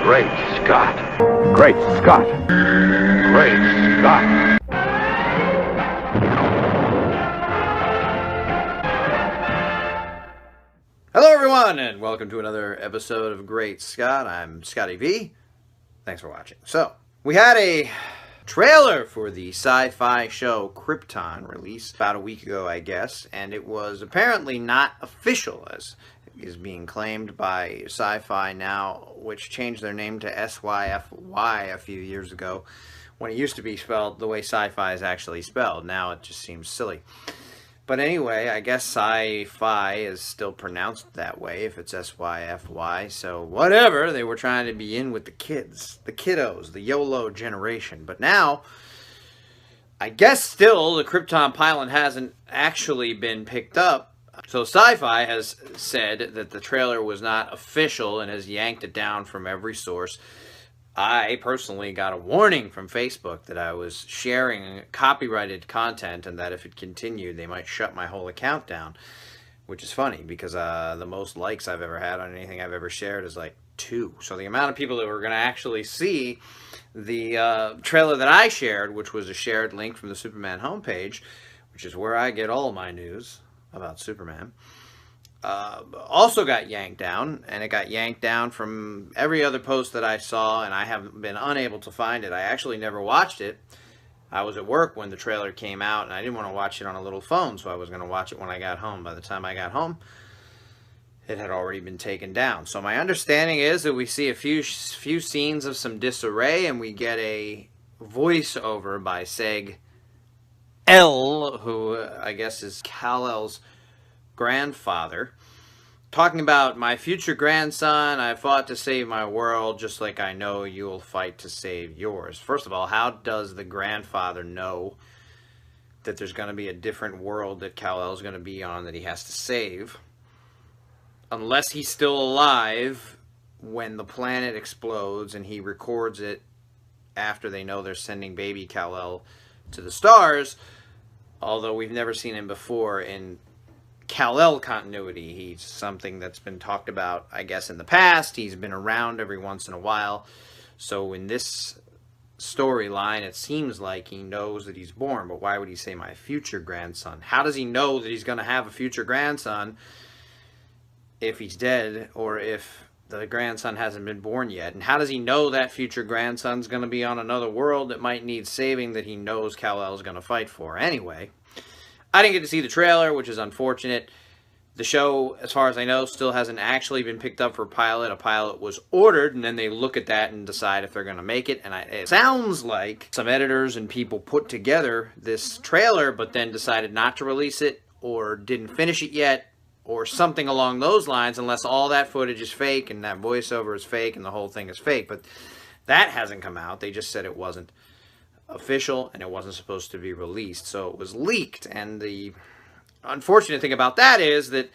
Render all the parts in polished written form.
Great Scott. Great Scott. Great Scott. Hello everyone, and welcome to another episode of Great Scott. I'm Scotty V. Thanks for watching. So, we had a trailer for the sci-fi show Krypton released about a week ago, I guess, and it was apparently not official, as is being claimed by Sci-Fi now, which changed their name to SYFY a few years ago, when it used to be spelled the way sci-fi is actually spelled. Now it just seems silly. But anyway, I guess sci-fi is still pronounced that way if it's SYFY, so whatever. They were trying to be in with the kids, the kiddos, the YOLO generation. But now, I guess still the Krypton pilot hasn't actually been picked up. So Sci-Fi has said that the trailer was not official and has yanked it down from every source. I personally got a warning from Facebook that I was sharing copyrighted content and that if it continued, they might shut my whole account down, which is funny because the most likes I've ever had on anything I've ever shared is like 2. So the amount of people that were going to actually see the trailer that I shared, which was a shared link from the Superman homepage, which is where I get all my news about Superman, also got yanked down, and it got yanked down from every other post that I saw, and I have been unable to find it. I actually never watched it. I was at work when the trailer came out, and I didn't want to watch it on a little phone, so I was going to watch it when I got home. By the time I got home, it had already been taken down. So my understanding is that we see a few scenes of some disarray, and we get a voiceover by Seg L, who I guess is Kal-El's grandfather, talking about my future grandson. I fought to save my world just like I know you'll fight to save yours. First of all, how does the grandfather know that there's going to be a different world that Kal-El is going to be on that he has to save? Unless he's still alive when the planet explodes and he records it after they know they're sending baby Kal-El to the stars, although we've never seen him before in Kal-El continuity. He's something that's been talked about, I guess, in the past. He's been around every once in a while. So in this storyline, it seems like he knows that he's born, but why would he say my future grandson? How does he know that he's going to have a future grandson if he's dead, or if the grandson hasn't been born yet? And how does he know that future grandson's going to be on another world that might need saving that he knows Kal-El is going to fight for? Anyway, I didn't get to see the trailer, which is unfortunate. The show, as far as I know, still hasn't actually been picked up for a pilot. A pilot was ordered, and then they look at that and decide if they're going to make it. And it sounds like some editors and people put together this trailer, but then decided not to release it, or didn't finish it yet, or something along those lines, unless all that footage is fake and that voiceover is fake and the whole thing is fake. But that hasn't come out. They just said it wasn't official and it wasn't supposed to be released. So it was leaked, and the unfortunate thing about that is that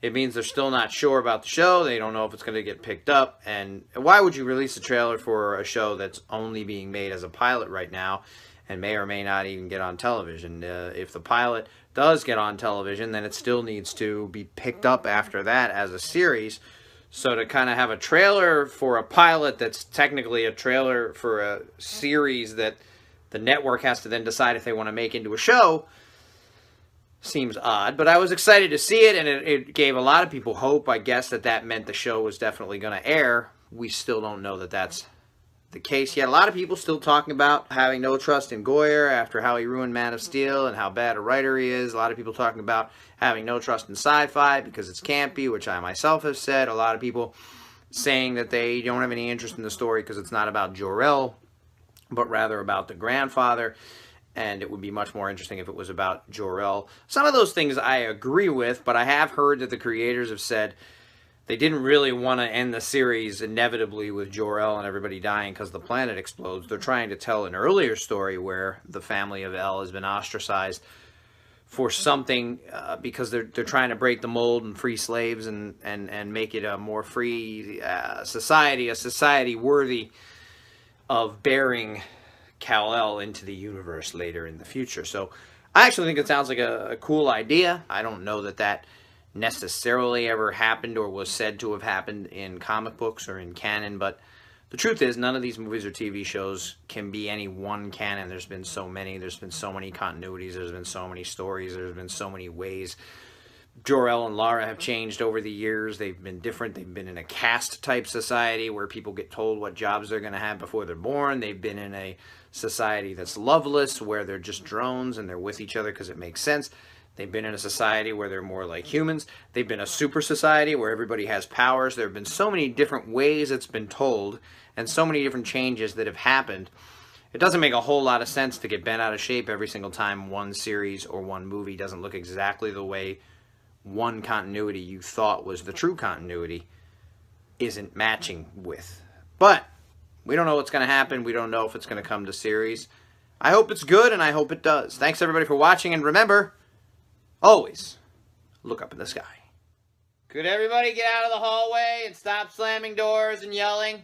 it means they're still not sure about the show. They don't know if it's going to get picked up. And why would you release a trailer for a show that's only being made as a pilot right now and may or may not even get on television? If the pilot does get on television, then it still needs to be picked up after that as a series. So to kind of have a trailer for a pilot that's technically a trailer for a series that the network has to then decide if they want to make into a show seems odd. But I was excited to see it, and it gave a lot of people hope, I guess, that meant the show was definitely going to air. We still don't know that that's the case yet. A lot of people still talking about having no trust in Goyer after how he ruined Man of Steel and how bad a writer he is. A lot of people talking about having no trust in Sci-Fi because it's campy, which I myself have said. A lot of people saying that they don't have any interest in the story because it's not about Jor-El, but rather about the grandfather, and it would be much more interesting if it was about Jor-El. Some of those things I agree with, but I have heard that the creators have said they didn't really want to end the series inevitably with Jor-El and everybody dying because the planet explodes. They're trying to tell an earlier story where the family of El has been ostracized for something because they're trying to break the mold and free slaves and make it a more free society, a society worthy of bearing Kal-El into the universe later in the future. So I actually think it sounds like a cool idea. I don't know that necessarily ever happened or was said to have happened in comic books or in canon, but The truth is, none of these movies or TV shows can be any one canon. There's been so many. There's been so many continuities. There's been so many stories. There's been so many ways. Jor-El and Lara have changed over the years. They've been different. They've been in a caste-type society where people get told what jobs they're going to have before they're born. They've been in a society that's loveless, where they're just drones and they're with each other because it makes sense. They've been in a society where they're more like humans. They've been a super society where everybody has powers. There have been so many different ways it's been told and so many different changes that have happened. It doesn't make a whole lot of sense to get bent out of shape every single time one series or one movie doesn't look exactly the way one continuity you thought was the true continuity isn't matching with. But we don't know what's going to happen. We don't know if it's going to come to series. I hope it's good, and I hope it does. Thanks, everybody, for watching, and remember, always look up in the sky. Could everybody get out of the hallway and stop slamming doors and yelling?